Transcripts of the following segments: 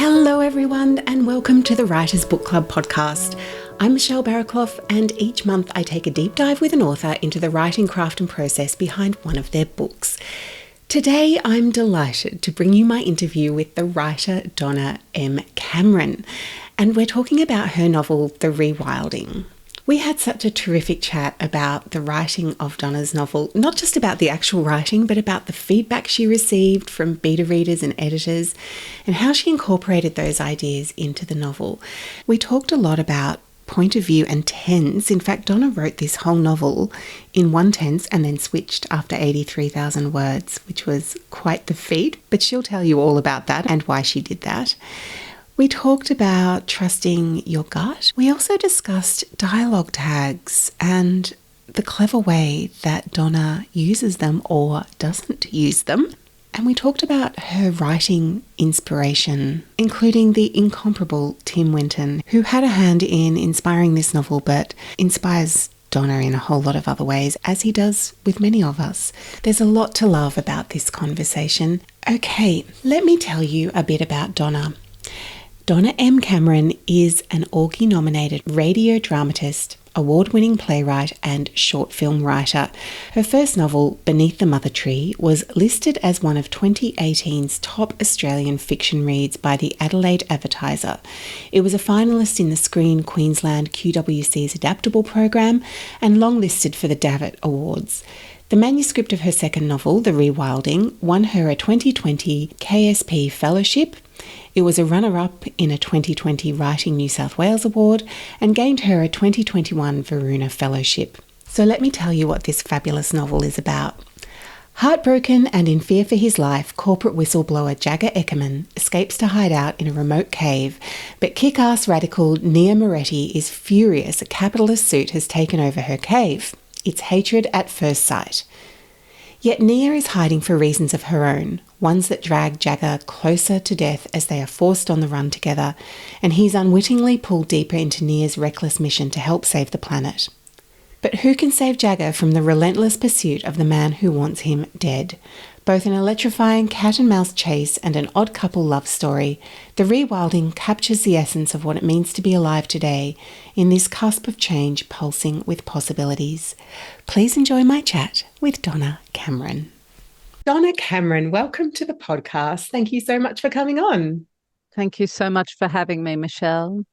Hello everyone and welcome to the Writers Book Club podcast. I'm Michelle Barraclough and each month I take a deep dive with an author into the writing craft and process behind one of their books. Today I'm delighted to bring you my interview with the writer Donna M Cameron, and we're talking about her novel The Rewilding. We had such a terrific chat about the writing of Donna's novel, not just about the actual writing, but about the feedback she received from beta readers and editors and how she incorporated those ideas into the novel. We talked a lot about point of view and tense. In fact, Donna wrote this whole novel in one tense and then switched after 83,000 words, which was quite the feat, but she'll tell you all about that and why she did that. We talked about trusting your gut. We also discussed dialogue tags and the clever way that Donna uses them or doesn't use them. And we talked about her writing inspiration, including the incomparable Tim Winton, who had a hand in inspiring this novel, but inspires Donna in a whole lot of other ways, as he does with many of us. There's a lot to love about this conversation. Okay, let me tell you a bit about Donna. Donna M Cameron is an AWGIE-nominated radio dramatist, award-winning playwright and short film writer. Her first novel, Beneath the Mother Tree, was listed as one of 2018's top Australian fiction reads by the Adelaide Advertiser. It was a finalist in the Screen Queensland QWC's Adaptable program and longlisted for the Davitt Awards. The manuscript of her second novel, The Rewilding, won her a 2020 KSP Fellowship. It was a runner-up in a 2020 Writing New South Wales Award and gained her a 2021 Varuna Fellowship. So let me tell you what this fabulous novel is about. Heartbroken and in fear for his life, corporate whistleblower Jagger Eckerman escapes to hide out in a remote cave, but kick-ass radical Nia Moretti is furious a capitalist suit has taken over her cave. It's hatred at first sight. Yet Nia is hiding for reasons of her own, ones that drag Jagger closer to death as they are forced on the run together, and he's unwittingly pulled deeper into Nia's reckless mission to help save the planet. But who can save Jagger from the relentless pursuit of the man who wants him dead? Both an electrifying cat-and-mouse chase and an odd couple love story, The Rewilding captures the essence of what it means to be alive today in this cusp of change pulsing with possibilities. Please enjoy my chat with Donna Cameron. Donna Cameron, welcome to the podcast. Thank you so much for coming on. Thank you so much for having me, Michelle.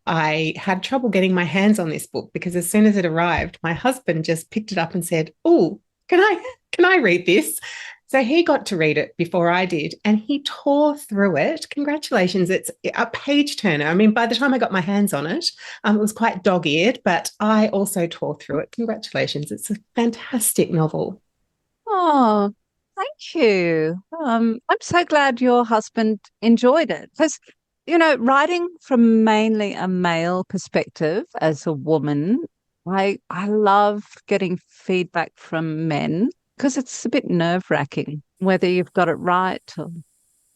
I had trouble getting my hands on this book because as soon as it arrived, my husband just picked it up and said, "Oh, can I read this?" So he got to read it before I did and he tore through it. Congratulations. It's a page turner. I mean, by the time I got my hands on it, it was quite dog-eared, but I also tore through it. Congratulations. It's a fantastic novel. Oh, thank you. I'm so glad your husband enjoyed it because, writing from mainly a male perspective as a woman, I love getting feedback from men because it's a bit nerve-wracking whether you've got it right.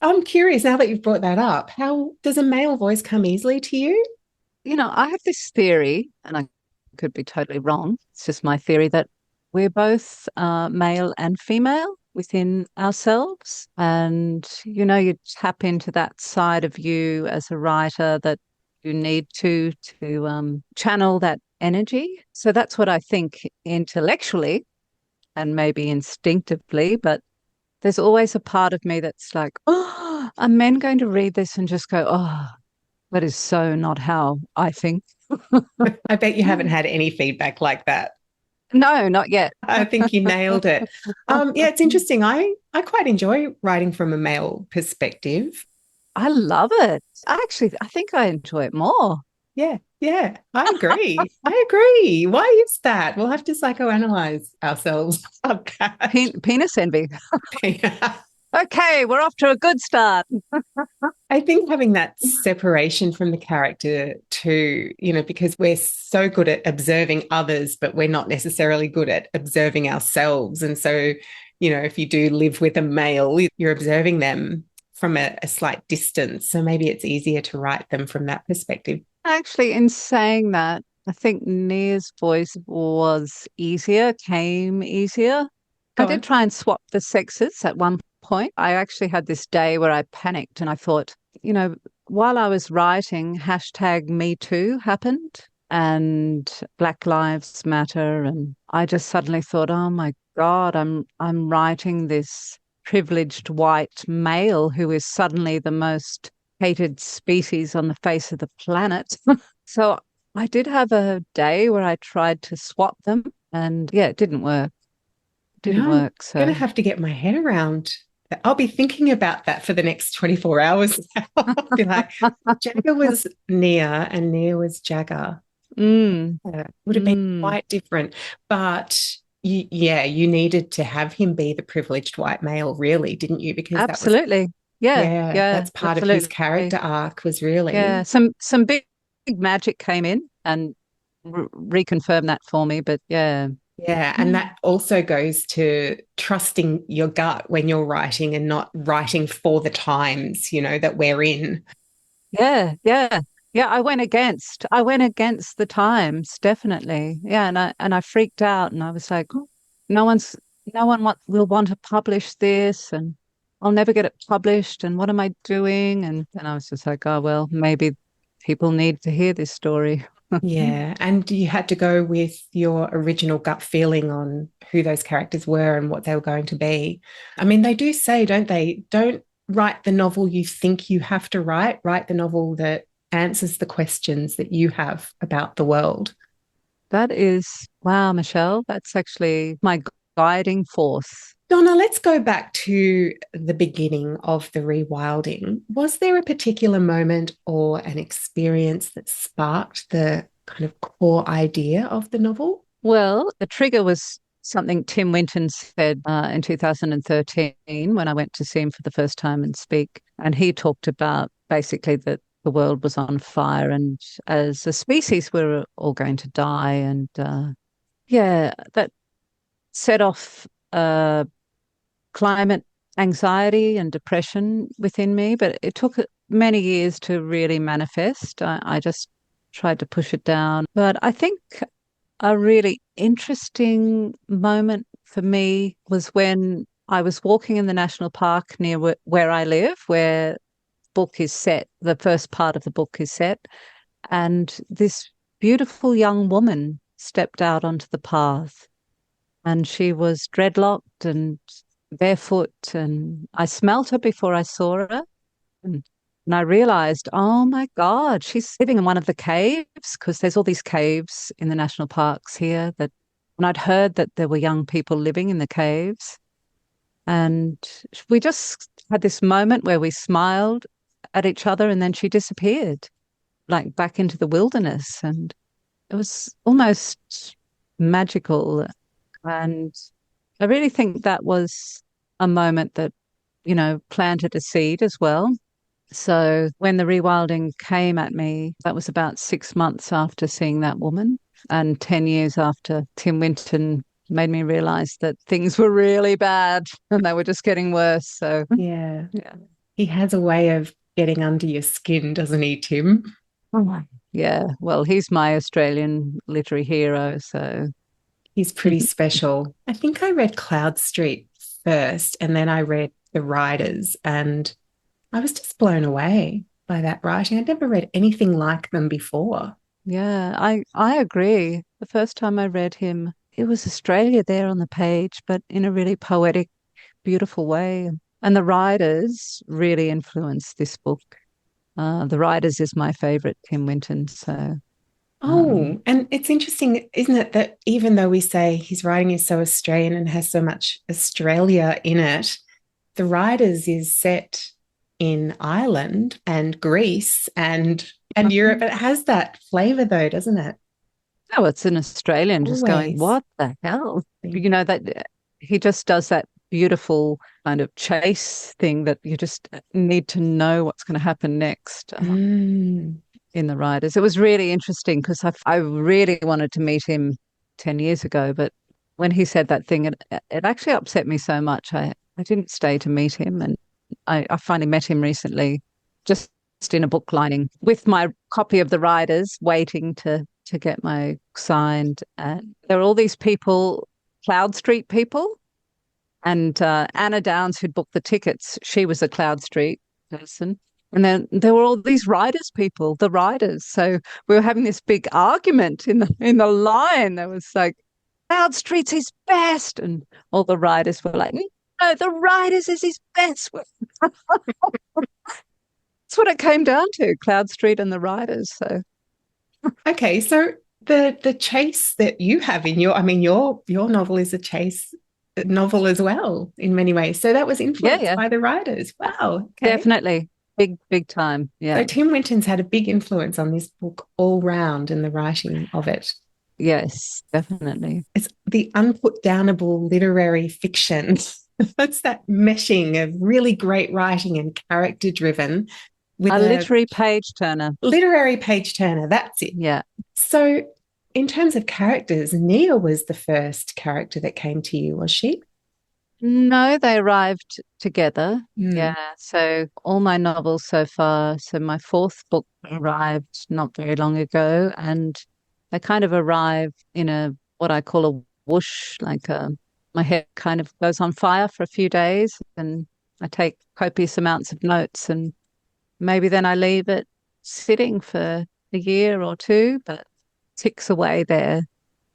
I'm curious, now that you've brought that up, how does a male voice come easily to you? I have this theory, and I could be totally wrong. It's just my theory that we're both male and female within ourselves. And, you tap into that side of you as a writer that you need to channel that energy. So that's what I think intellectually and maybe instinctively, but there's always a part of me that's like, oh, are men going to read this and just go, oh, that is so not how I think. I bet you haven't had any feedback like that. No, not yet. I think you nailed it. Yeah, it's interesting. I quite enjoy writing from a male perspective. I love it. I think I enjoy it more. Yeah, I agree. I agree. Why is that? We'll have to psychoanalyze ourselves. Penis envy. Okay, we're off to a good start. I think having that separation from the character too, because we're so good at observing others, but we're not necessarily good at observing ourselves. And so, if you do live with a male, you're observing them from a slight distance. So maybe it's easier to write them from that perspective. Actually, in saying that, I think Nia's voice came easier. I did try and swap the sexes at one point. I actually had this day where I panicked and I thought, while I was writing, hashtag Me Too happened and Black Lives Matter. And I just suddenly thought, oh my God, I'm writing this privileged white male who is suddenly the most hated species on the face of the planet. So I did have a day where I tried to swap them and yeah, it didn't work. It didn't Now I'm work. going So to have to get my head around that. I'll be thinking about that for the next 24 hours now. I'll be like, Jagger was Nia and Nia was Jagger. mm, Would have been mm, quite different. But you needed to have him be the privileged white male, really, didn't you? Because that was, absolutely. Yeah, yeah, yeah, that's part of his absolutely. character arc was Yeah, really, some big magic came in and reconfirmed that for me. But yeah, yeah. And that also goes to trusting your gut when you're writing and not writing for the times, that we're in. yeah, yeah, yeah. I went against the times, definitely. Yeah, and I freaked out, and I was like, "Oh, no one's, no one will want to publish this, and I'll never get it published. And what am I doing?" And then I was just like, "Oh well, maybe people need to hear this story." Yeah. And you had to go with your original gut feeling on who those characters were and what they were going to be. I mean, they do say, don't they? Don't write the novel you think you have to write the novel that answers the questions that you have about the world. That is, wow, Michelle, that's actually my guiding force. Donna, let's go back to the beginning of the rewilding. Was there a particular moment or an experience that sparked the kind of core idea of the novel? Well, the trigger was something Tim Winton said in 2013 when I went to see him for the first time and speak. And he talked about basically that the world was on fire and as a species, we were all going to die. And yeah, that set off climate anxiety and depression within me, but it took many years to really manifest. I just tried to push it down. But I think a really interesting moment for me was when I was walking in the national park near where I live, where book is set, the first part of the book is set, and this beautiful young woman stepped out onto the path and she was dreadlocked and barefoot, and I smelt her before I saw her. And, and I realized, oh my God, she's living in one of the caves because there's all these caves in the national parks here that, and I'd heard that there were young people living in the caves. And we just had this moment where we smiled at each other and then she disappeared, like back into the wilderness. And it was almost magical. And I really think that was a moment that, planted a seed as well. So when the rewilding came at me, that was about 6 months after seeing that woman and 10 years after Tim Winton made me realize that things were really bad and they were just getting worse. So Yeah. yeah. He has a way of getting under your skin, doesn't he, Tim? Oh, yeah. Well, he's my Australian literary hero. So He's pretty special. I think I read Cloud Street first and then I read The Riders, and I was just blown away by that writing. I'd never read anything like them before. yeah, I agree. The first time I read him, it was Australia there on the page, but in a really poetic, beautiful way. And The Riders really influenced this book. The Riders is my favorite Tim Winton. So, Oh, and it's interesting, isn't it, that even though we say his writing is so Australian and has so much Australia in it, The Riders is set in Ireland and Greece and Europe. It has that flavor though, doesn't it? oh, it's an Australian just going, Always. what the hell? That he just does that beautiful kind of chase thing that you just need to know what's going to happen next. Mm. In the Riders. It was really interesting because I really wanted to meet him 10 years ago, but when he said that thing, it actually upset me so much. I didn't stay to meet him, and I finally met him recently, just in a book lining with my copy of The Riders, waiting to get my signed. And there were all these people, Cloud Street people, and Anna Downs, who'd booked the tickets. She was a Cloud Street person. And then there were all these writers people, the writers. So we were having this big argument in the line. There was like, Cloud Street's his best. And all the writers were like, no, the writers is his best. That's what it came down to, Cloud Street and the writers. So Okay, so the chase that you have in your novel is a chase novel as well in many ways. So that was influenced by the writers. Wow. Okay. Definitely. Big time. Yeah. So Tim Winton's had a big influence on this book all round in the writing of it. Yes, definitely. It's the unputdownable literary fiction. That's that meshing of really great writing and character driven with a literary page turner. Literary page turner, that's it. Yeah. So in terms of characters, Nia was the first character that came to you, was she? No, they arrived together. Mm. Yeah. So all my novels so far, so my fourth book arrived not very long ago, and they kind of arrive in a what I call a whoosh, like my head kind of goes on fire for a few days, and I take copious amounts of notes, and maybe then I leave it sitting for a year or two, but ticks away there.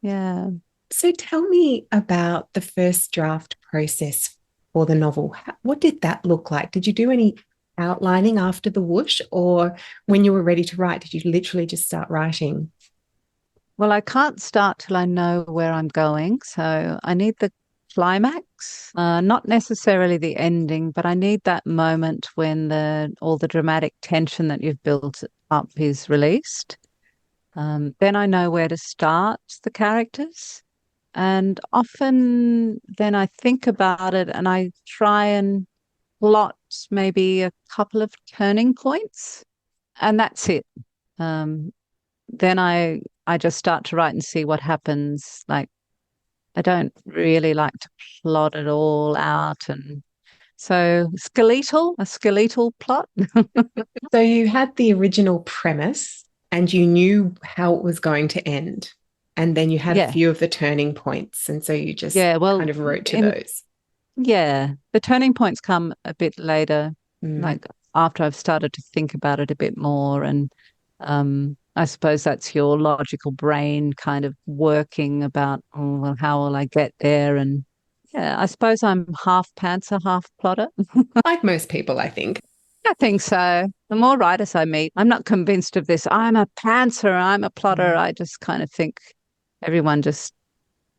Yeah. So tell me about the first draft process for the novel. What did that look like? Did you do any outlining after the whoosh, or when you were ready to write, did you literally just start writing? Well, I can't start till I know where I'm going. So I need the climax, not necessarily the ending, but I need that moment when all the dramatic tension that you've built up is released. Then I know where to start the characters. And often then I think about it and I try and plot maybe a couple of turning points, and that's it. Then I just start to write and see what happens. Like, I don't really like to plot it all out. And so a skeletal plot. So you had the original premise and you knew how it was going to end. And then you had a few of the turning points. And so you just kind of wrote to those. Yeah. The turning points come a bit later, like after I've started to think about it a bit more. And I suppose that's your logical brain kind of working about, oh, well, how will I get there? And yeah, I suppose I'm half pantser, half plotter. Like most people, I think. I think so. The more writers I meet, I'm not convinced of this. I'm a pantser, I'm a plotter. I just kind of think everyone just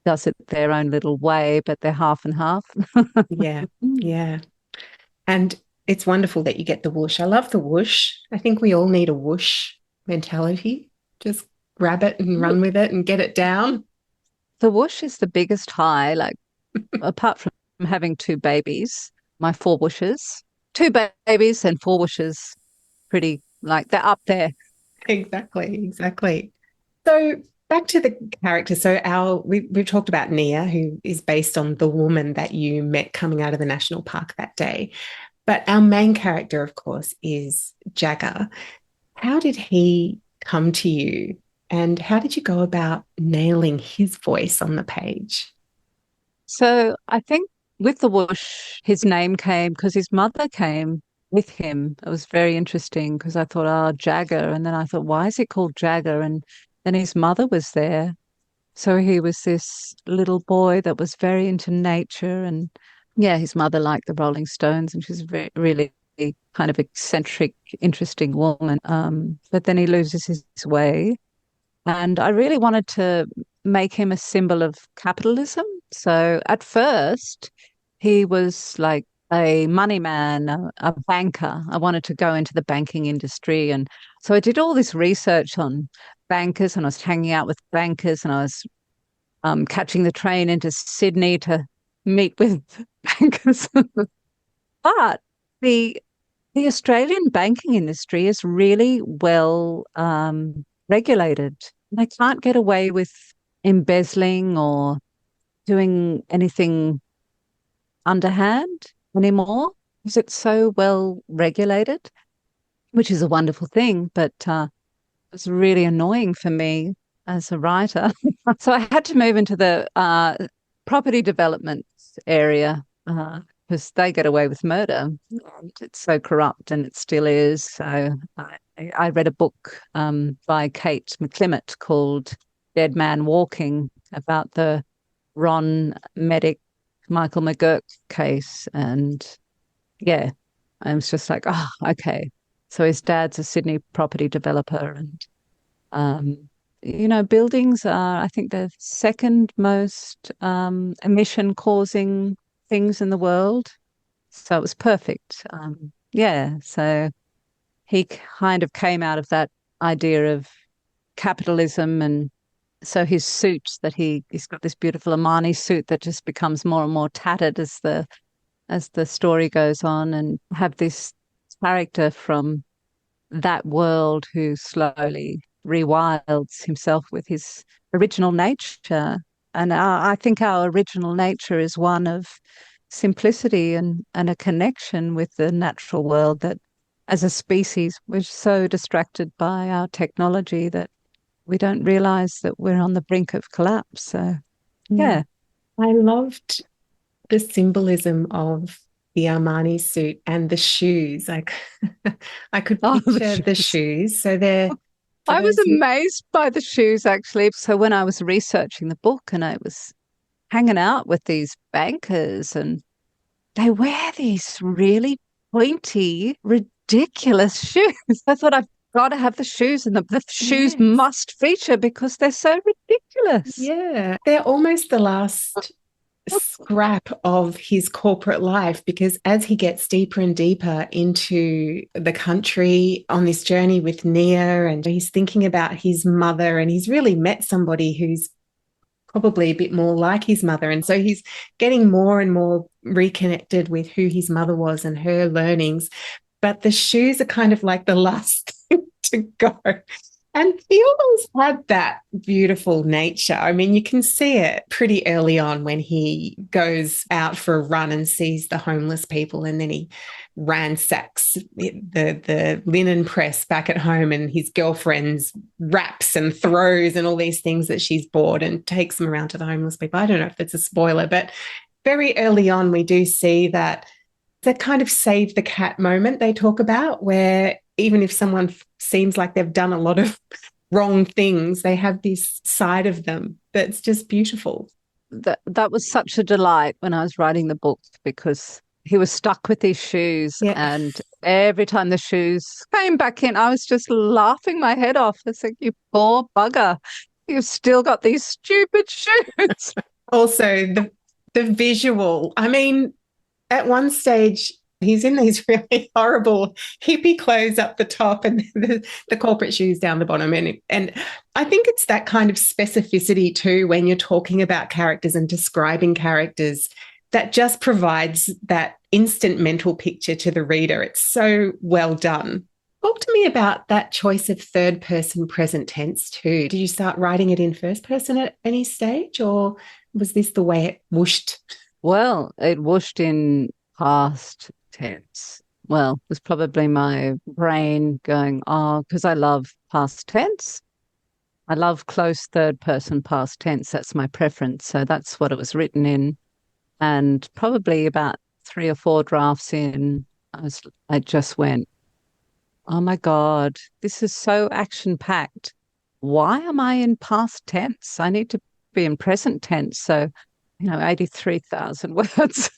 does it their own little way, but they're half and half. Yeah, yeah. And it's wonderful that you get the whoosh. I love the whoosh. I think we all need a whoosh mentality. Just grab it and run with it and get it down. The whoosh is the biggest high, like apart from having two babies, my four whooshes, two babies and four whooshes, pretty like they're up there. Exactly. So back to the character. So we've talked about Nia, who is based on the woman that you met coming out of the national park that day. But our main character, of course, is Jagger. How did he come to you, and how did you go about nailing his voice on the page? So I think with the whoosh, his name came because his mother came with him. It was very interesting because I thought, oh, Jagger. And then I thought, why is it called Jagger? And then his mother was there. So he was this little boy that was very into nature. And yeah, his mother liked the Rolling Stones, and she's really kind of eccentric, interesting woman. But then he loses his way. And I really wanted to make him a symbol of capitalism. So at first, he was like a money man, a banker. I wanted to go into the banking industry. And so I did all this research on bankers, and I was hanging out with bankers, and I was catching the train into Sydney to meet with bankers. But the Australian banking industry is really well regulated. They can't get away with embezzling or doing anything underhand anymore because it's so well regulated, which is a wonderful thing. But it's really annoying for me as a writer. So I had to move into the property development area. because they get away with murder. And it's so corrupt, and it still is. So I read a book by Kate McClimate called Dead Man Walking about the Ron Medic, Michael McGurk case. And yeah, I was just like, oh, okay. So his dad's a Sydney property developer, and buildings are, I think, the second most emission causing things in the world. So it was perfect. Yeah. So he kind of came out of that idea of capitalism. And so his suit that he's got this beautiful Armani suit that just becomes more and more tattered as the story goes on, and have this character from that world who slowly rewilds himself with his original nature. And I think our original nature is one of simplicity and a connection with the natural world, that as a species, we're so distracted by our technology that we don't realize that we're on the brink of collapse. So, yeah. I loved the symbolism of the Armani suit and the shoes. Like I could picture the shoes. So I was amazed by the shoes, actually. So when I was researching the book and I was hanging out with these bankers, and they wear these really pointy, ridiculous shoes. I thought, I've got to have the shoes, and the shoes must feature because they're so ridiculous. Yeah, they're almost the last scrap of his corporate life, because as he gets deeper and deeper into the country on this journey with Nia, and he's thinking about his mother, and he's really met somebody who's probably a bit more like his mother. And so he's getting more and more reconnected with who his mother was and her learnings. But the shoes are kind of like the last thing to go. And he always had that beautiful nature. I mean, you can see it pretty early on when he goes out for a run and sees the homeless people, and then he ransacks the linen press back at home, and his girlfriend's wraps and throws and all these things that she's bought, and takes them around to the homeless people. I don't know if it's a spoiler, but very early on we do see that kind of save the cat moment they talk about, where even if someone seems like they've done a lot of wrong things, they have this side of them that's just beautiful. That was such a delight when I was writing the book, because he was stuck with these shoes, and every time the shoes came back in, I was just laughing my head off. It's like, you poor bugger, you've still got these stupid shoes. Also, the visual. I mean, at one stage, he's in these really horrible hippie clothes up the top, and the corporate shoes down the bottom. And I think it's that kind of specificity too, when you're talking about characters and describing characters, that just provides that instant mental picture to the reader. It's so well done. Talk to me about that choice of third person present tense too. Did you start writing it in first person at any stage, or was this the way it whooshed? Well, it whooshed in past tense. Well, it was probably my brain going, oh, because I love past tense. I love close third person past tense. That's my preference. So that's what it was written in. And probably about 3 or 4 drafts in, I just went, oh my God, this is so action packed. Why am I in past tense? I need to be in present tense. So, 83,000 words.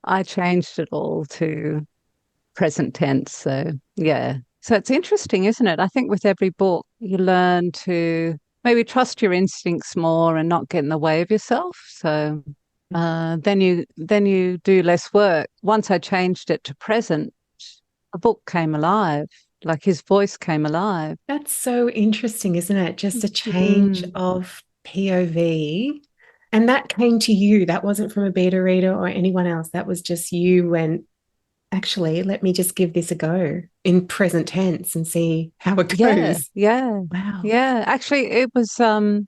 I changed it all to present tense. So, yeah. So it's interesting, isn't it? I think with every book, you learn to maybe trust your instincts more and not get in the way of yourself. So then you do less work. Once I changed it to present, a book came alive. Like his voice came alive. That's so interesting, isn't it? Just a change of POV. And that came to you. That wasn't from a beta reader or anyone else. That was just you went, actually, let me just give this a go in present tense and see how it goes. Yeah. Wow. Yeah. Actually, it was a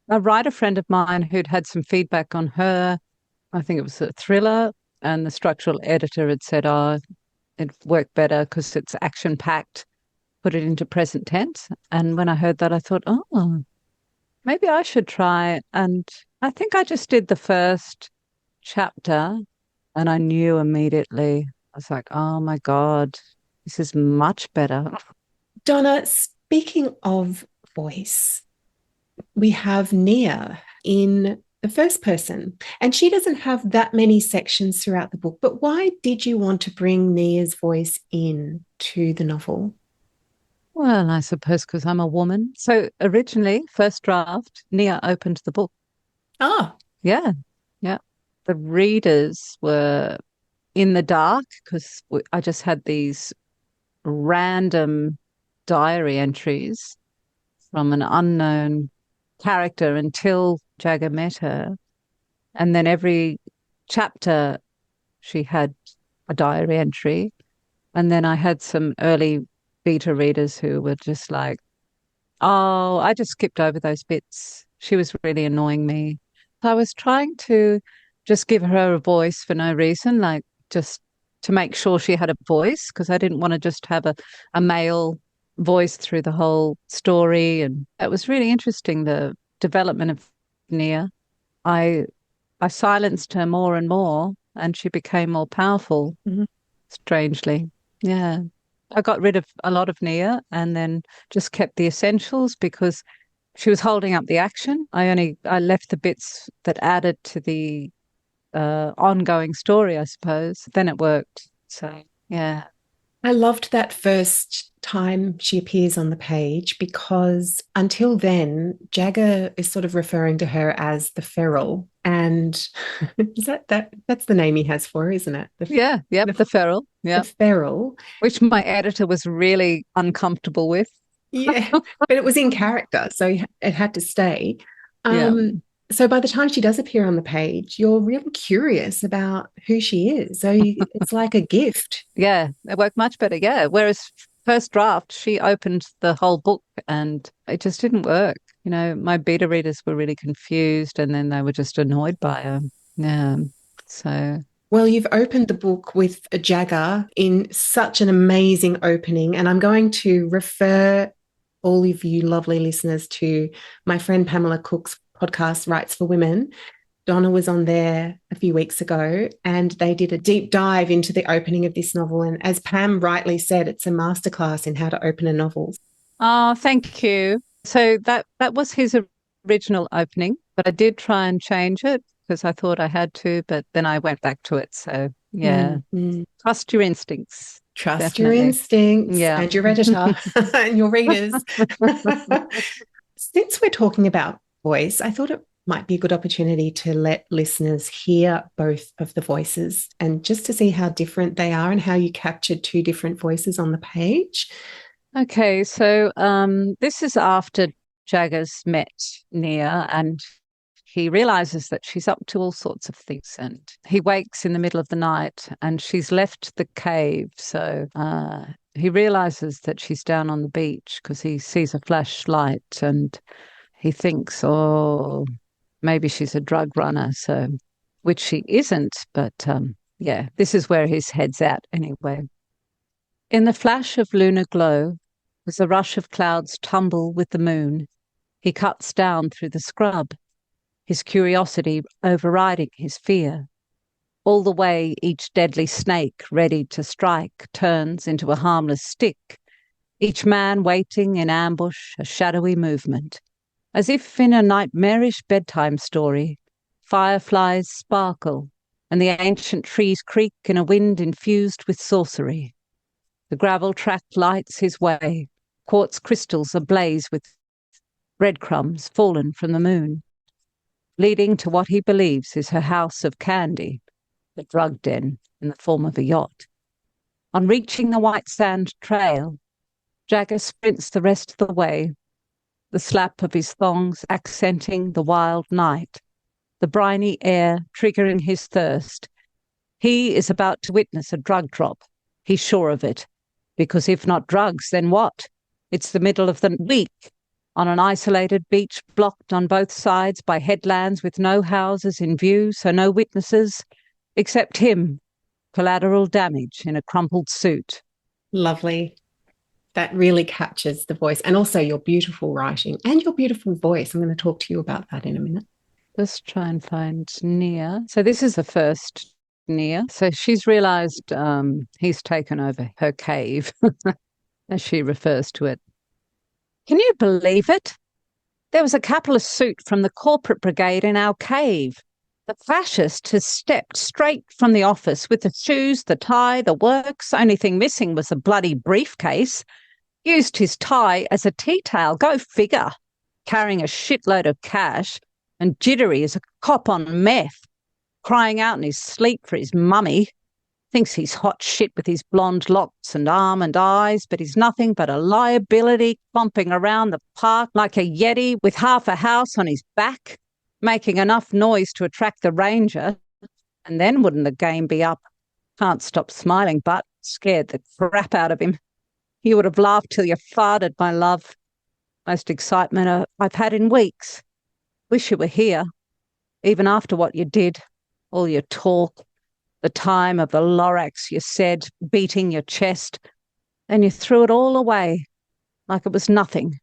writer friend of mine who'd had some feedback on her. I think it was a thriller, and the structural editor had said, oh, it worked better because it's action packed. Put it into present tense. And when I heard that, I thought, oh, maybe I should try it. And I think I just did the first chapter, And I knew immediately. I was like, oh my God, this is much better. Donna, speaking of voice, we have Nia in the first person, and she doesn't have that many sections throughout the book. But why did you want to bring Nia's voice in to the novel? Well, I suppose because I'm a woman. So originally, first draft, Nia opened the book. Ah, Yeah, yeah. The readers were in the dark because I just had these random diary entries from an unknown character until Jagger met her. And then every chapter, she had a diary entry. And then I had some early beta readers who were just like, oh, I just skipped over those bits. She was really annoying me. So I was trying to just give her a voice for no reason, like just to make sure she had a voice, because I didn't want to just have a male voice through the whole story. And it was really interesting, the development of Nia. I I silenced her more and more, and she became more powerful, mhm. strangely. Yeah. I got rid of a lot of Nia and then just kept the essentials because she was holding up the action. I left the bits that added to the ongoing story, I suppose. Then it worked. So yeah. I loved that first time she appears on the page because until then, Jagger is sort of referring to her as the feral. And is that's the name he has for her, isn't it? Yeah, yep, the The, feral. the Yep. feral. Which my editor was really uncomfortable with. Yeah, but it was in character, so it had to stay. Yeah. So by the time she does appear on the page, you're really curious about who she is. It's like a gift. Yeah, it worked much better. Yeah. Whereas first draft, she opened the whole book and it just didn't work. You know, my beta readers were really confused and then they were just annoyed by her. Yeah. So, Well, you've opened the book with a Jagger in such an amazing opening, and I'm going to refer all of you lovely listeners to my friend Pamela Cook's podcast, Rights for Women. Donna was on there a few weeks ago and they did a deep dive into the opening of this novel. And as Pam rightly said, it's a masterclass in how to open a novel. oh, thank you. So that was his original opening, but I did try and change it because I thought I had to, but then I went back to it. So, yeah. Mm-hmm. Trust your instincts. Trust your Definitely. instincts Yeah. and your editor and your readers. Since we're talking about voice, I thought it might be a good opportunity to let listeners hear both of the voices and just to see how different they are and how you captured two different voices on the page. Okay, so this is after Jagger's met Nia and he realizes that she's up to all sorts of things. And he wakes in the middle of the night and she's left the cave. So he realizes that she's down on the beach because he sees a flashlight and he thinks, oh, maybe she's a drug runner. So, which she isn't. But yeah, this is where his head's at anyway. In the flash of lunar glow, as the rush of clouds tumble with the moon, he cuts down through the scrub, his curiosity overriding his fear. All the way, each deadly snake ready to strike turns into a harmless stick, each man waiting in ambush, a shadowy movement. As if in a nightmarish bedtime story, fireflies sparkle and the ancient trees creak in a wind infused with sorcery. The gravel track lights his way, quartz crystals ablaze with breadcrumbs fallen from the moon, leading to what he believes is her house of candy, the drug den in the form of a yacht. On reaching the white sand trail, Jagger sprints the rest of the way, the slap of his thongs accenting the wild night, the briny air triggering his thirst. He is about to witness a drug drop. He's sure of it. Because if not drugs, then what? It's the middle of the week, on an isolated beach blocked on both sides by headlands with no houses in view, so no witnesses, except him, collateral damage in a crumpled suit. Lovely. That really captures the voice and also your beautiful writing and your beautiful voice. I'm going to talk to you about that in a minute. Let's try and find Nia. So this is the first Nia. So she's realised he's taken over her cave, as she refers to it. Can you believe it? There was a capitalist suit from the corporate brigade in our cave. The fascist has stepped straight from the office with the shoes, the tie, the works. Only thing missing was a bloody briefcase. Used his tie as a tea towel. Go figure. Carrying a shitload of cash and jittery as a cop on meth. Crying out in his sleep for his mummy. Thinks he's hot shit with his blonde locks and arm and eyes, but he's nothing but a liability clomping around the park like a yeti with half a house on his back, making enough noise to attract the ranger. And then wouldn't the game be up? Can't stop smiling, but scared the crap out of him. You would have laughed till you farted, my love. Most excitement I've had in weeks. Wish you were here, even after what you did, all your talk. The time of the Lorax, you said, beating your chest. Then you threw it all away, like it was nothing,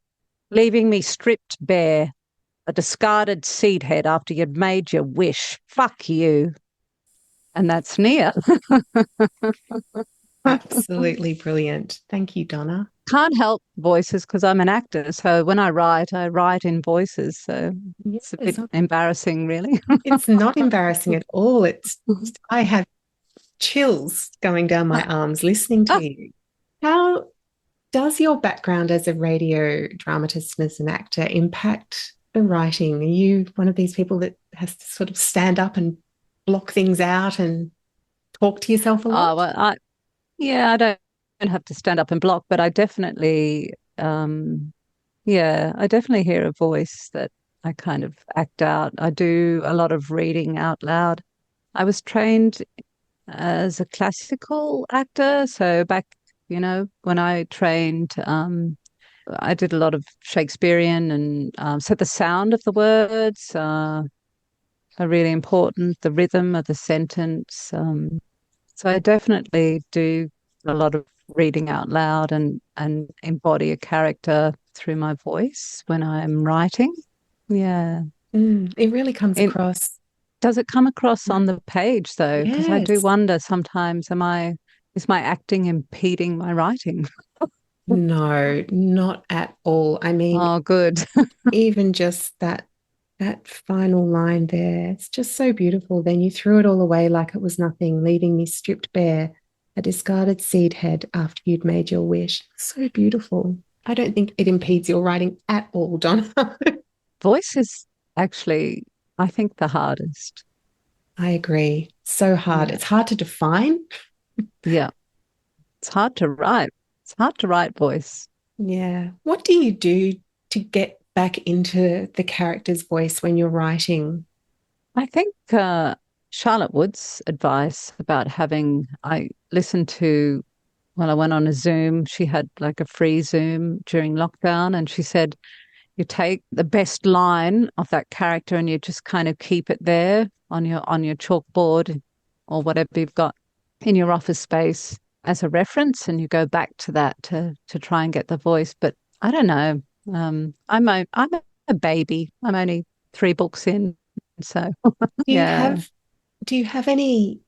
leaving me stripped bare, a discarded seed head after you'd made your wish. Fuck you. And that's Nia. Absolutely brilliant. Thank you, Donna. Can't help voices because I'm an actor. So when I write in voices. So it's a bit embarrassing, really. It's not embarrassing at all. I have chills going down my arms listening to you. How does your background as a radio dramatist and as an actor impact the writing? Are you one of these people that has to sort of stand up and block things out and talk to yourself a lot? Oh, well, I don't have to stand up and block, but I definitely, I definitely hear a voice that I kind of act out. I do a lot of reading out loud. I was trained as a classical actor. So back, when I trained, I did a lot of Shakespearean and so the sound of the words are really important, the rhythm of the sentence. So I definitely do a lot of reading out loud and embody a character through my voice when I'm writing. Yeah. It really comes across. Does it come across on the page though? Because I do Yes. wonder sometimes, is my acting impeding my writing? No, not at all. I mean, Oh, good. even just that final line there, it's just so beautiful. Then you threw it all away like it was nothing, leaving me stripped bare, a discarded seed head after you'd made your wish. So beautiful. I don't think it impedes your writing at all, Donna. Voice is actually, I think, the hardest. I agree. So hard. Yeah. It's hard to define. Yeah. It's hard to write. It's hard to write voice. Yeah. What do you do to get back into the character's voice when you're writing? I think Charlotte Wood's advice about I listened to, I went on a Zoom. She had like a free Zoom during lockdown, and she said, you take the best line of that character and you just kind of keep it there on your chalkboard or whatever you've got in your office space as a reference, and you go back to that to try and get the voice. But I don't know. I'm a baby. I'm only 3 books in, so yeah. Do you have any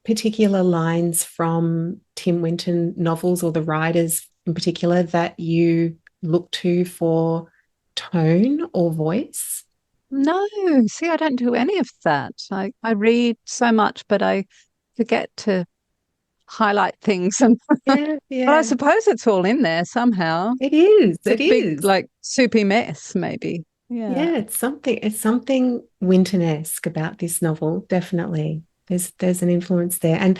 particular lines from Tim Winton novels or the writers in particular that you look to for tone or voice? No, see, I don't do any of that. I read so much, but I forget to highlight things. And Yeah, but I suppose it's all in there somehow. It is. It's a big, like, soupy mess, maybe. Yeah, it's something Winton-esque about this novel, definitely. There's an influence there. And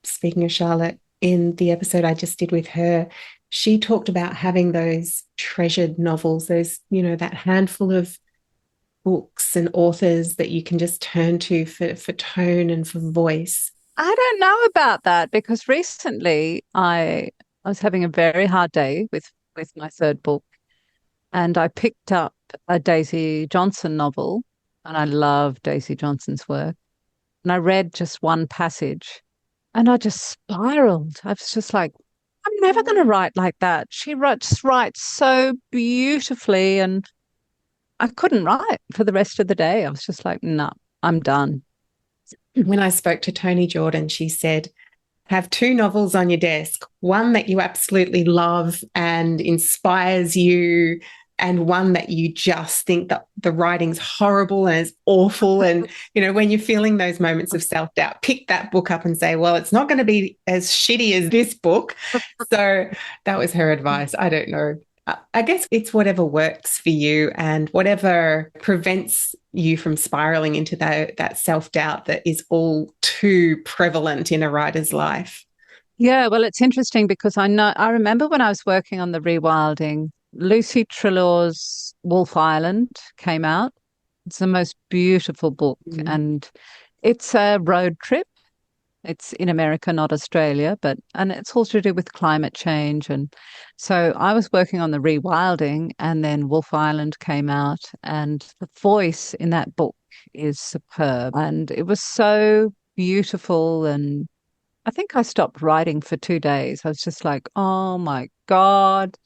speaking of Charlotte, in the episode I just did with her, she talked about having those treasured novels, those, that handful of books and authors that you can just turn to for tone and for voice. I don't know about that because recently I was having a very hard day with my 3rd book, and I picked up a Daisy Johnson novel, and I love Daisy Johnson's work. And I read just one passage and I just spiraled. I was just like, I'm never going to write like that. She writes so beautifully, and I couldn't write for the rest of the day. I was just like, no, I'm done. When I spoke to Tony Jordan, she said, have two novels on your desk, one that you absolutely love and inspires you, and one that you just think that the writing's horrible and is awful. And, when you're feeling those moments of self-doubt, pick that book up and say, well, it's not going to be as shitty as this book. So that was her advice. I don't know. I guess it's whatever works for you and whatever prevents you from spiraling into that self-doubt that is all too prevalent in a writer's life. Yeah, well, it's interesting because I remember when I was working on the Rewilding, Lucy Trelaw's Wolf Island came out. It's the most beautiful book, and it's a road trip. It's in America, not Australia, and it's all to do with climate change. And so I was working on the Rewilding, and then Wolf Island came out, and the voice in that book is superb. And it was so beautiful. And I think I stopped writing for 2 days. I was just like, oh my God.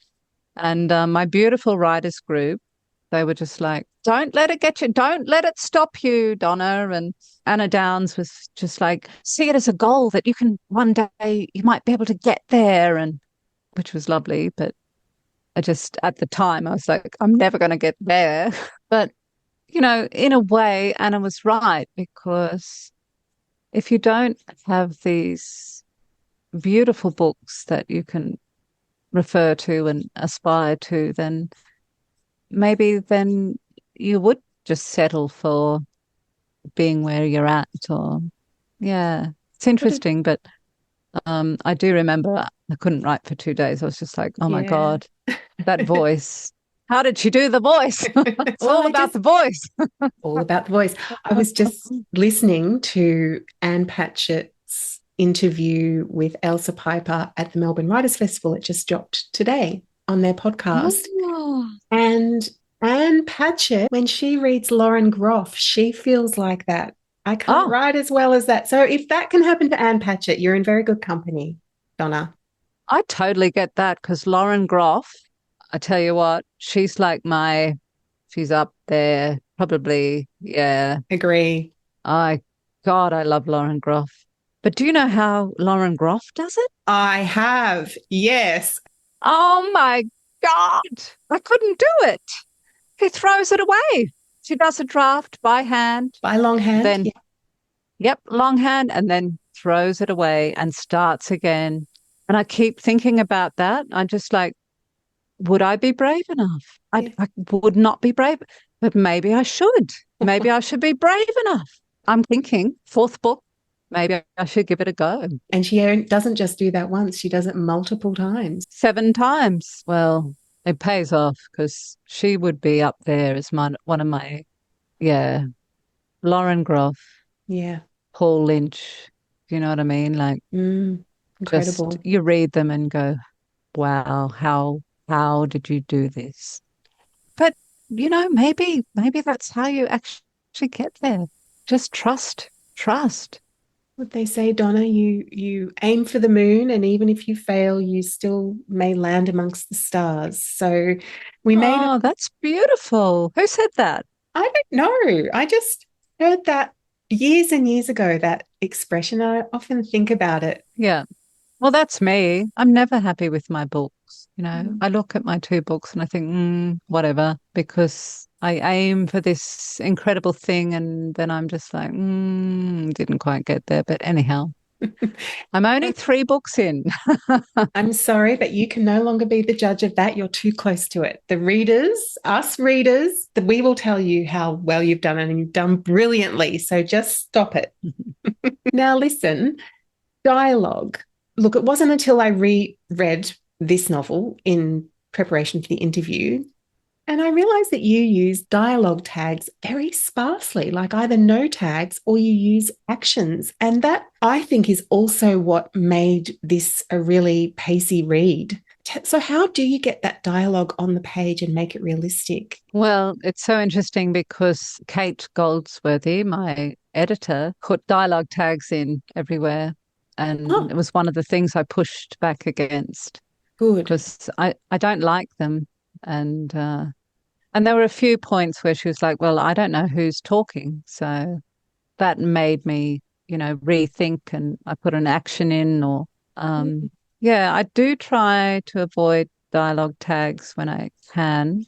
And my beautiful writers group, they were just like, don't let it get you. Don't let it stop you, Donna. And Anna Downs was just like, see it as a goal that you can one day, you might be able to get there. And which was lovely. But at the time, I was like, I'm never going to get there. But, in a way, Anna was right, because if you don't have these beautiful books that you can refer to and aspire to, then maybe then you would just settle for being where you're at. Or yeah, it's interesting. But I do remember I couldn't write for 2 days. I was just like, oh my God, that voice. How did she do the voice? It's all about the voice. All about the voice. I was just listening to Anne Patchett's interview with Elsa Piper at the Melbourne Writers Festival. It just dropped today on their podcast. Oh. And Anne Patchett, when she reads Lauren Groff, she feels like that. I can't write as well as that. So if that can happen to Anne Patchett, you're in very good company, Donna. I totally get that, because Lauren Groff, I tell you what, she's up there, probably, yeah. Agree. God, I love Lauren Groff. But do you know how Lauren Groff does it? I have, yes. Oh my God, I couldn't do it. He throws it away. She does a draft by hand. By longhand? Then, yep, longhand, and then throws it away and starts again. And I keep thinking about that. I'm just like, would I be brave enough? I would not be brave, but maybe I should. Maybe I should be brave enough. I'm thinking, fourth book, maybe I should give it a go. And she doesn't just do that once, she does it multiple times. 7 times. Well, it pays off, because she would be up there as one of my, Lauren Groff. Yeah. Paul Lynch. Do you know what I mean? Like, incredible. Just, you read them and go, wow, how did you do this? But, maybe that's how you actually get there. Just trust. What they say, Donna, you aim for the moon, and even if you fail, you still may land amongst the stars. So that's beautiful. Who said that? I don't know. I just heard that years and years ago, that expression. I often think about it. Yeah. Well, that's me. I'm never happy with my books. I look at my 2 books and I think, whatever, because I aim for this incredible thing, and then I'm just like, didn't quite get there. But anyhow, I'm only 3 books in. I'm sorry, but you can no longer be the judge of that. You're too close to it. The readers, us readers, we will tell you how well you've done, and you've done brilliantly. So just stop it. Now, listen, dialogue. Look, it wasn't until I reread this novel in preparation for the interview, and I realised that you use dialogue tags very sparsely, like either no tags or you use actions. And that, I think, is also what made this a really pacey read. So how do you get that dialogue on the page and make it realistic? Well, it's so interesting because Kate Goldsworthy, my editor, put dialogue tags in everywhere. And it was one of the things I pushed back against. Good. Because I don't like them. And there were a few points where she was like, well, I don't know who's talking. So that made me, rethink, and I put an action in, or yeah, I do try to avoid dialogue tags when I can.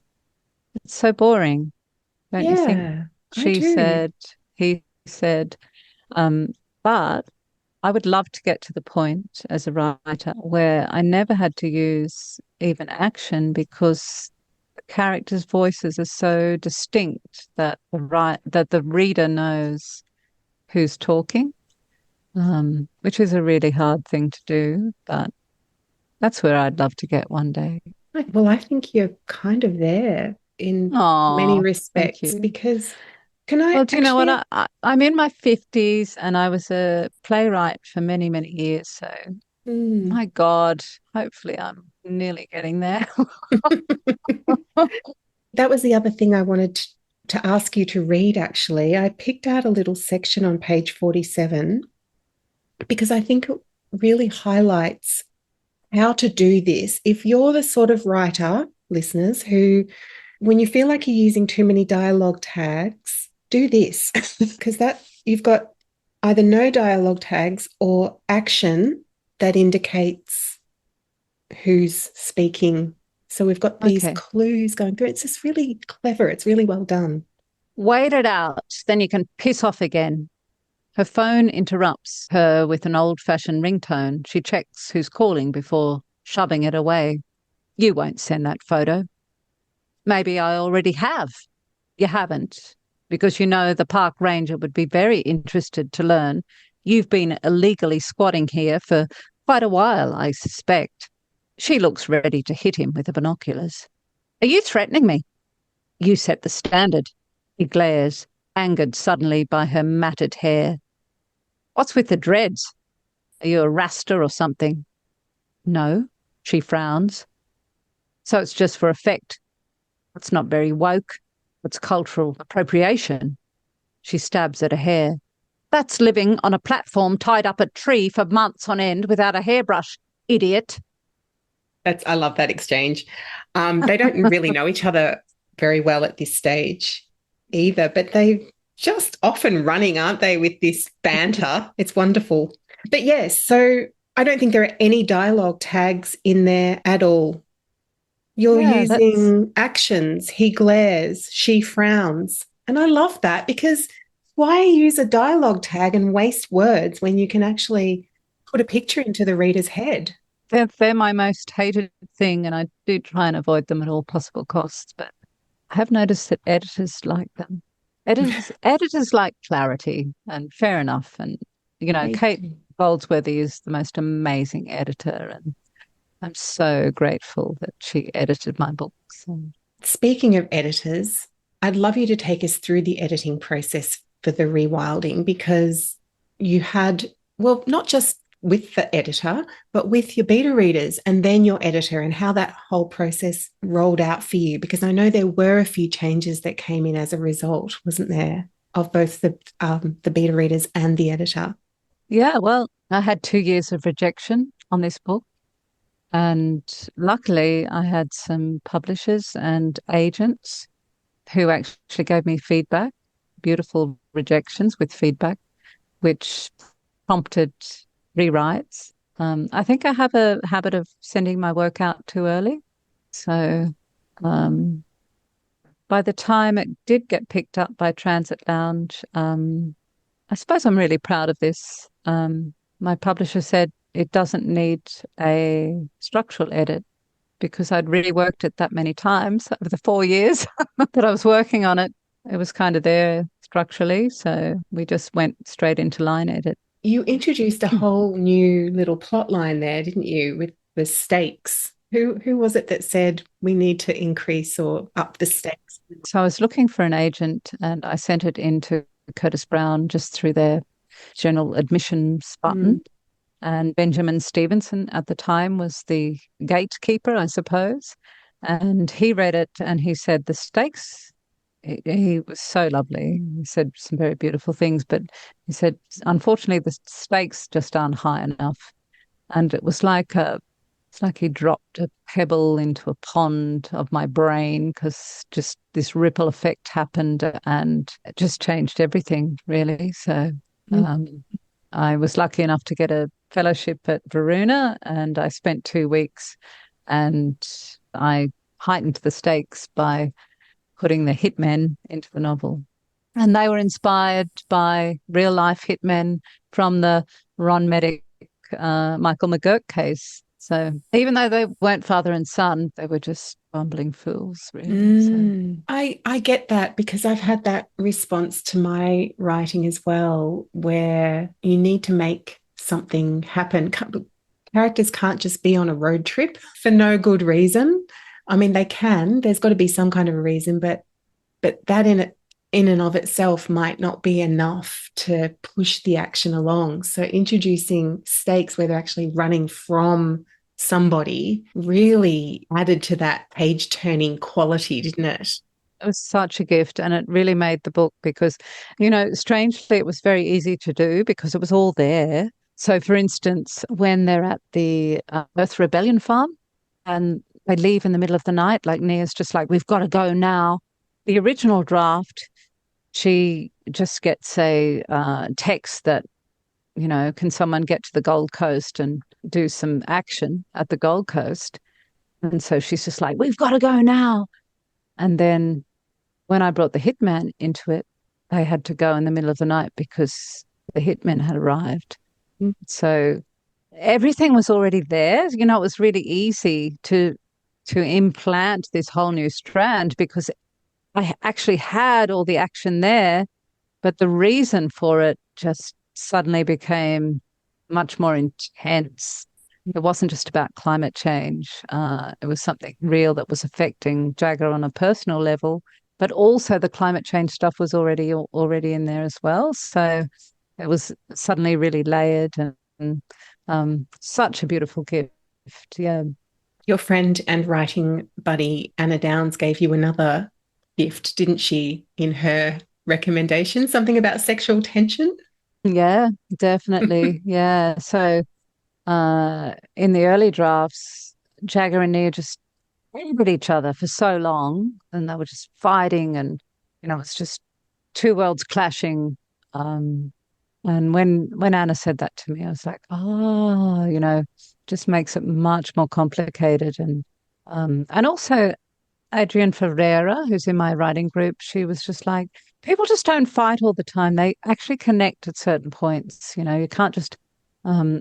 It's so boring, don't you think? Yeah, I She do. said, he said, um, but I would love to get to the point as a writer where I never had to use even action, because the characters' voices are so distinct that the reader knows who's talking, which is a really hard thing to do, but that's where I'd love to get one day. Well, I think you're kind of there in many Oh, thank respects you. because can I Well, do you know what? actually? I'm in my 50s and I was a playwright for many, many years. So, Hmm. my God, hopefully I'm nearly getting there. That was the other thing I wanted to ask you to read, actually. I picked out a little section on page 47 because I think it really highlights how to do this. If you're the sort of writer, listeners, who, when you feel like you're using too many dialogue tags, do this because that you've got either no dialogue tags or action that indicates who's speaking. So we've got these Okay. clues going through. It's just really clever. It's really well done. Wait it out. Then you can piss off again. Her phone interrupts her with an old-fashioned ringtone. She checks who's calling before shoving it away. You won't send that photo. Maybe I already have. You haven't, because you know the park ranger would be very interested to learn you've been illegally squatting here for quite a while, I suspect. She looks ready to hit him with the binoculars. Are you threatening me? You set the standard. He glares, angered suddenly by her matted hair. What's with the dreads? Are you a Rasta or something? No, she frowns. So it's just for effect. It's not very woke. It's cultural appropriation. She stabs at her hair. That's living on a platform tied up a tree for months on end without a hairbrush, idiot. I love that exchange. They don't really know each other very well at this stage either, but they just often running, aren't they, with this banter? It's wonderful. But yes, so I don't think there are any dialogue tags in there at all. You're Yeah, that's using actions. He glares, she frowns. And I love that because why use a dialogue tag and waste words when you can actually put a picture into the reader's head? they're my most hated thing, and I do try and avoid them at all possible costs. But I have noticed that editors like them. Editors like clarity, and fair enough. And They Kate do. Goldsworthy is the most amazing editor, and I'm so grateful that she edited my books. And Speaking of editors, I'd love you to take us through the editing process for the rewilding because you had, well, not just with the editor, but with your beta readers and then your editor and how that whole process rolled out for you. Because I know there were a few changes that came in as a result, wasn't there, of both the beta readers and the editor? yeah, well, I had 2 years of rejection on this book. And luckily, I had some publishers and agents who actually gave me feedback, beautiful rejections with feedback, which prompted rewrites. I think I have a habit of sending my work out too early. So um, by the time it did get picked up by Transit Lounge, I suppose I'm really proud of this. My publisher said it doesn't need a structural edit because I'd really worked it that many times over the 4 years that I was working on it. It was kind of there structurally, so we just went straight into line edit. You introduced a whole new little plot line there, didn't you, with the stakes? Who was it that said we need to increase or up the stakes? So I was looking for an agent and I sent it into Curtis Brown just through their general admissions Mm. button. And Benjamin Stevenson at the time was the gatekeeper, I suppose. And he read it and he said the stakes. He was so lovely. He said some very beautiful things, but he said, unfortunately, the stakes just aren't high enough. And it was like a It's like he dropped a pebble into a pond of my brain because just this ripple effect happened and it just changed everything, really. So I was lucky enough to get a fellowship at Varuna, and I spent 2 weeks, and I heightened the stakes by putting the hitmen into the novel. And they were inspired by real life hitmen from the Ron Medic, Michael McGurk case. So even though they weren't father and son, they were just bumbling fools, really. So. I get that because I've had that response to my writing as well, where you need to make something happen. Characters can't just be on a road trip for no good reason. I mean, they can. There's got to be some kind of a reason, but that in and of itself might not be enough to push the action along. So introducing stakes where they're actually running from somebody really added to that page turning quality, didn't it? It was such a gift, and it really made the book because, strangely, it was very easy to do because it was all there. So, for instance, when they're at the Earth Rebellion farm and they leave in the middle of the night, like Nia's just like, we've got to go now. The original draft, she just gets a text that, can someone get to the Gold Coast and do some action at the Gold Coast? And so she's just like, we've got to go now. And then when I brought the hitman into it, they had to go in the middle of the night because the hitmen had arrived. So everything was already there. It was really easy to implant this whole new strand because I actually had all the action there, but the reason for it just suddenly became much more intense. It wasn't just about climate change. It was something real that was affecting Jagger on a personal level, but also the climate change stuff was already in there as well. So it was suddenly really layered and such a beautiful gift. Yeah. Your friend and writing buddy Anna Downs gave you another gift, didn't she, in her recommendation? Something about sexual tension? Yeah, definitely. Yeah. So in the early drafts, Jagger and Nia just hated each other for so long, and they were just fighting, and it's just two worlds clashing. And when Anna said that to me, I was like, oh, just makes it much more complicated. And also Adrienne Ferreira, who's in my writing group, she was just like, people just don't fight all the time. They actually connect at certain points. You can't just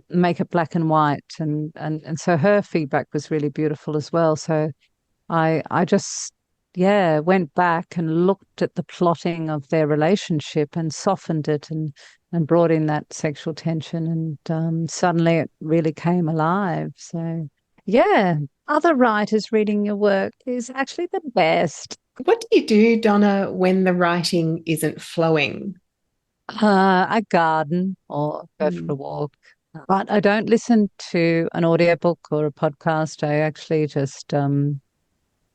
make it black and white. And so her feedback was really beautiful as well. So I just, yeah, went back and looked at the plotting of their relationship and softened it and brought in that sexual tension. And suddenly it really came alive. So, yeah, other writers reading your work is actually the best. What do you do, Donna, when the writing isn't flowing? I garden or go for a walk. But I don't listen to an audiobook or a podcast. I actually just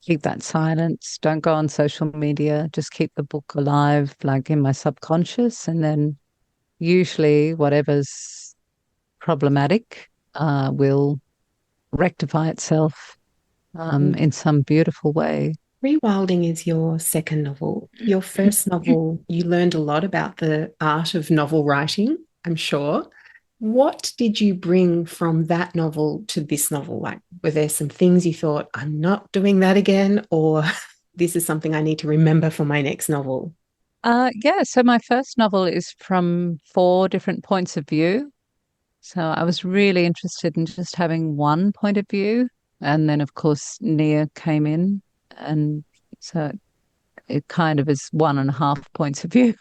keep that silence. Don't go on social media. Just keep the book alive, like in my subconscious. And then usually whatever's problematic will rectify itself in some beautiful way. Rewilding is your second novel. Your first novel, you learned a lot about the art of novel writing, I'm sure. What did you bring from that novel to this novel? Like, were there some things you thought, I'm not doing that again, or this is something I need to remember for my next novel? Yeah, so my first novel is from 4 different points of view. So I was really interested in just having one point of view. And then, of course, Nia came in. And so it kind of is 1.5 points of view.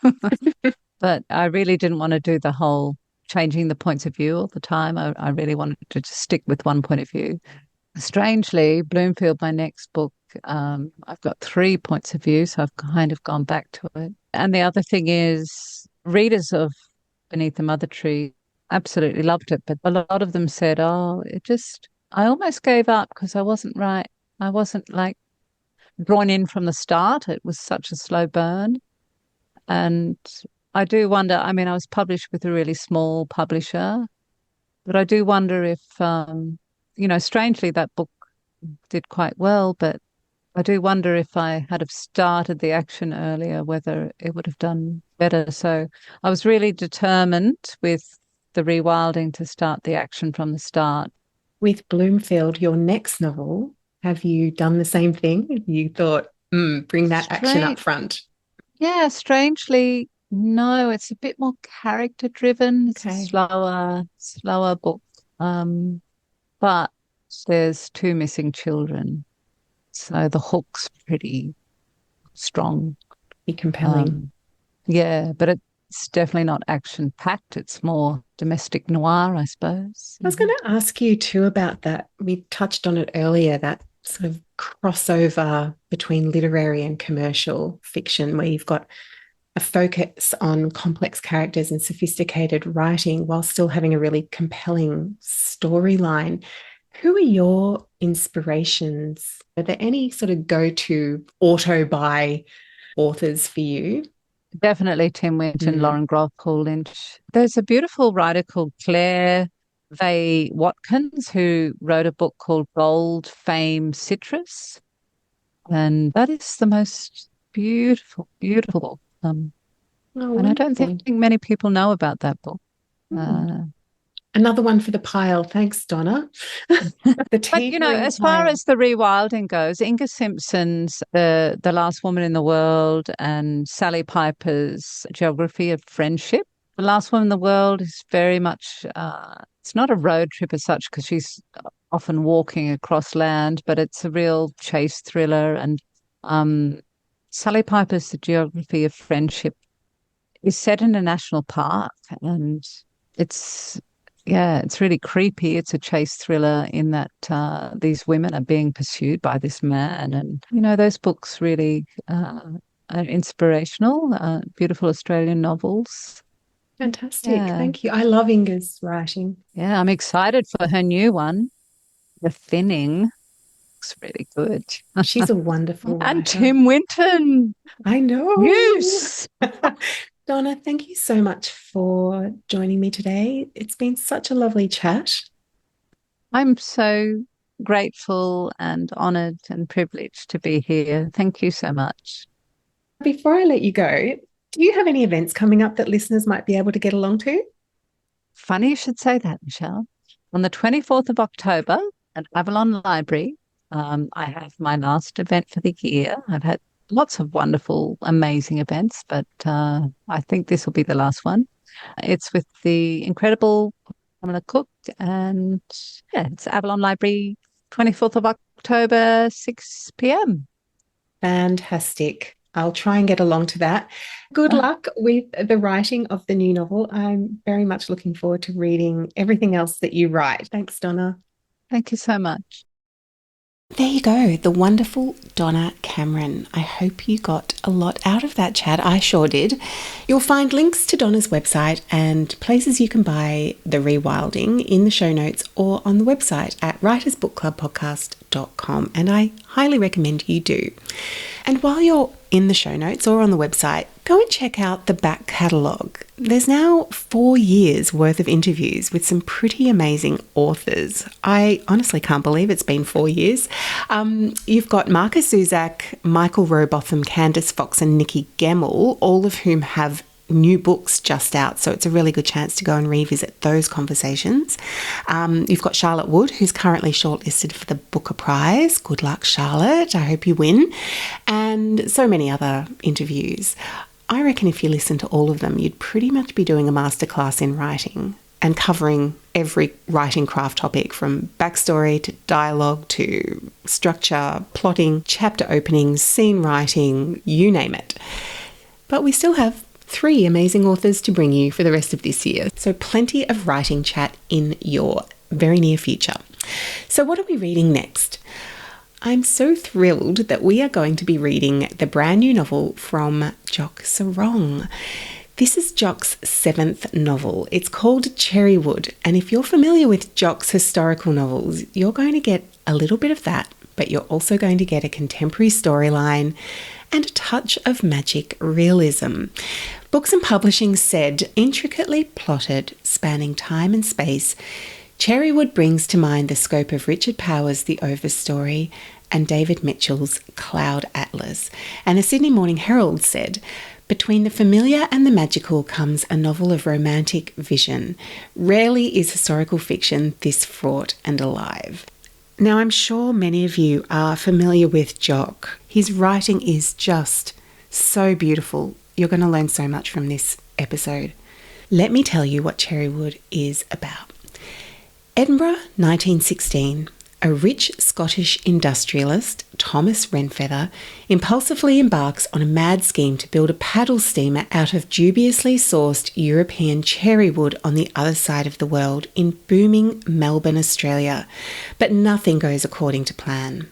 But I really didn't want to do the whole changing the points of view all the time. I really wanted to just stick with one point of view. Strangely, Bloomfield, my next book, I've got 3 points of view, so I've kind of gone back to it. And the other thing is, readers of Beneath the Mother Tree absolutely loved it, but a lot of them said, oh, I almost gave up because I wasn't right. I wasn't like drawn in from the start. It was such a slow burn. And I do wonder, I mean, I was published with a really small publisher, but I do wonder if strangely, that book did quite well, but I do wonder if I had have started the action earlier, whether it would have done better. So I was really determined with the Rewilding to start the action from the start. With Bloomfield, your next novel, have you done the same thing? You thought, bring that action up front. Yeah, strangely, no, it's a bit more character driven. It's a slower book. But there's two missing children. So the hook's pretty strong. Be compelling. Yeah, but it's definitely not action packed. It's more domestic noir, I suppose. I was going to ask you too about that. We touched on it earlier, that sort of crossover between literary and commercial fiction, where you've got a focus on complex characters and sophisticated writing while still having a really compelling storyline. Who are your inspirations? Are there any sort of go-to auto-buy authors for you? Definitely Tim Winton, Lauren Groff, Paul Lynch. There's a beautiful writer called Claire Vay Watkins who wrote a book called Gold Fame Citrus. And that is the most beautiful, beautiful book. And I don't think many people know about that book. Another one for the pile. Thanks, Donna. But, as far as the Rewilding goes, Inga Simpson's The Last Woman in the World and Sally Piper's Geography of Friendship. The Last Woman in the World is very much, it's not a road trip as such because she's often walking across land, but it's a real chase thriller. And Sally Piper's The Geography of Friendship is set in a national park, and it's really creepy. It's a chase thriller in that these women are being pursued by this man. And, those books really are inspirational, beautiful Australian novels. Fantastic. Yeah. Thank you. I love Inga's writing. Yeah, I'm excited for her new one, The Thinning. Looks really good. She's a wonderful writer. And Tim Winton. I know. Yes. Donna, thank you so much for joining me today. It's been such a lovely chat. I'm so grateful and honoured and privileged to be here. Thank you so much. Before I let you go, do you have any events coming up that listeners might be able to get along to? Funny you should say that, Michelle. On the 24th of October at Avalon Library, I have my last event for the year. I've had lots of wonderful, amazing events, but I think this will be the last one. It's with the incredible Pamela Cook, and it's Avalon Library, 24th of October, 6 p.m. Fantastic. I'll try and get along to that. Good luck with the writing of the new novel. I'm very much looking forward to reading everything else that you write. Thanks, Donna. Thank you so much. There you go, the wonderful Donna Cameron. I hope you got a lot out of that chat. I sure did. You'll find links to Donna's website and places you can buy The Rewilding in the show notes or on the website at writersbookclubpodcast.com, and I highly recommend you do. And while you're in the show notes or on the website, go and check out the back catalogue. There's now 4 years worth of interviews with some pretty amazing authors. I honestly can't believe it's been 4 years. You've got Marcus Zuzak, Michael Rowbotham, Candice Fox and Nikki Gemmell, all of whom have new books just out, so it's a really good chance to go and revisit those conversations. You've got Charlotte Wood, who's currently shortlisted for the Booker Prize. Good luck, Charlotte. I hope you win. And so many other interviews. I reckon if you listen to all of them, you'd pretty much be doing a masterclass in writing and covering every writing craft topic, from backstory to dialogue to structure, plotting, chapter openings, scene writing, you name it. But we still have 3 amazing authors to bring you for the rest of this year. So plenty of writing chat in your very near future. So what are we reading next? I'm so thrilled that we are going to be reading the brand new novel from Jock Sarong. This is Jock's 7th novel. It's called Cherrywood, and if you're familiar with Jock's historical novels, you're going to get a little bit of that, but you're also going to get a contemporary storyline and a touch of magic realism. Books and Publishing said, intricately plotted, spanning time and space, Cherrywood brings to mind the scope of Richard Powers' The Over Story and David Mitchell's Cloud Atlas. And the Sydney Morning Herald said, "Between the familiar and the magical comes a novel of romantic vision. Rarely is historical fiction this fraught and alive." Now, I'm sure many of you are familiar with Jock. His writing is just so beautiful. You're going to learn so much from this episode. Let me tell you what Cherrywood is about. Edinburgh, 1916. A rich Scottish industrialist, Thomas Renfeather, impulsively embarks on a mad scheme to build a paddle steamer out of dubiously sourced European cherry wood on the other side of the world in booming Melbourne, Australia. But nothing goes according to plan.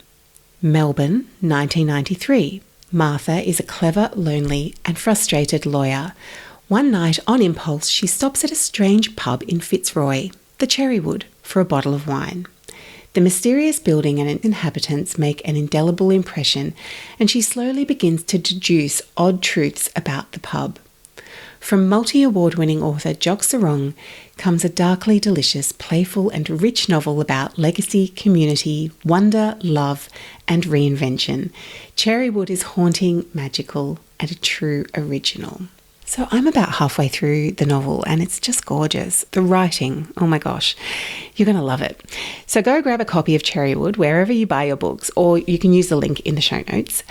Melbourne, 1993. Martha is a clever, lonely and frustrated lawyer. One night, on impulse, she stops at a strange pub in Fitzroy, the Cherrywood, for a bottle of wine. The mysterious building and its inhabitants make an indelible impression, and she slowly begins to deduce odd truths about the pub. From multi-award-winning author Jock Sarong comes a darkly delicious, playful and rich novel about legacy, community, wonder, love and reinvention. Cherrywood is haunting, magical and a true original. So I'm about halfway through the novel and it's just gorgeous. The writing, oh my gosh, you're going to love it. So go grab a copy of Cherrywood wherever you buy your books, or you can use the link in the show notes,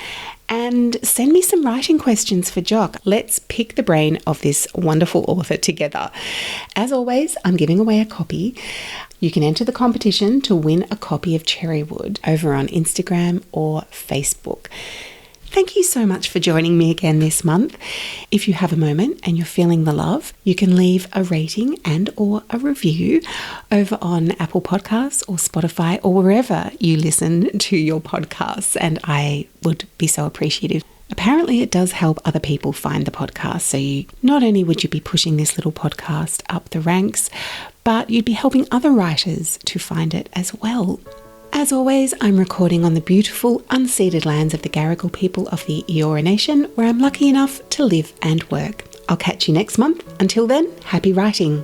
and send me some writing questions for Jock. Let's pick the brain of this wonderful author together. As always, I'm giving away a copy. You can enter the competition to win a copy of Cherrywood over on Instagram or Facebook. Thank you so much for joining me again this month. If you have a moment and you're feeling the love, you can leave a rating and or a review over on Apple Podcasts or Spotify or wherever you listen to your podcasts, and I would be so appreciative. Apparently it does help other people find the podcast, so not only would you be pushing this little podcast up the ranks, but you'd be helping other writers to find it as well. As always, I'm recording on the beautiful, unceded lands of the Gadigal people of the Eora Nation, where I'm lucky enough to live and work. I'll catch you next month. Until then, happy writing.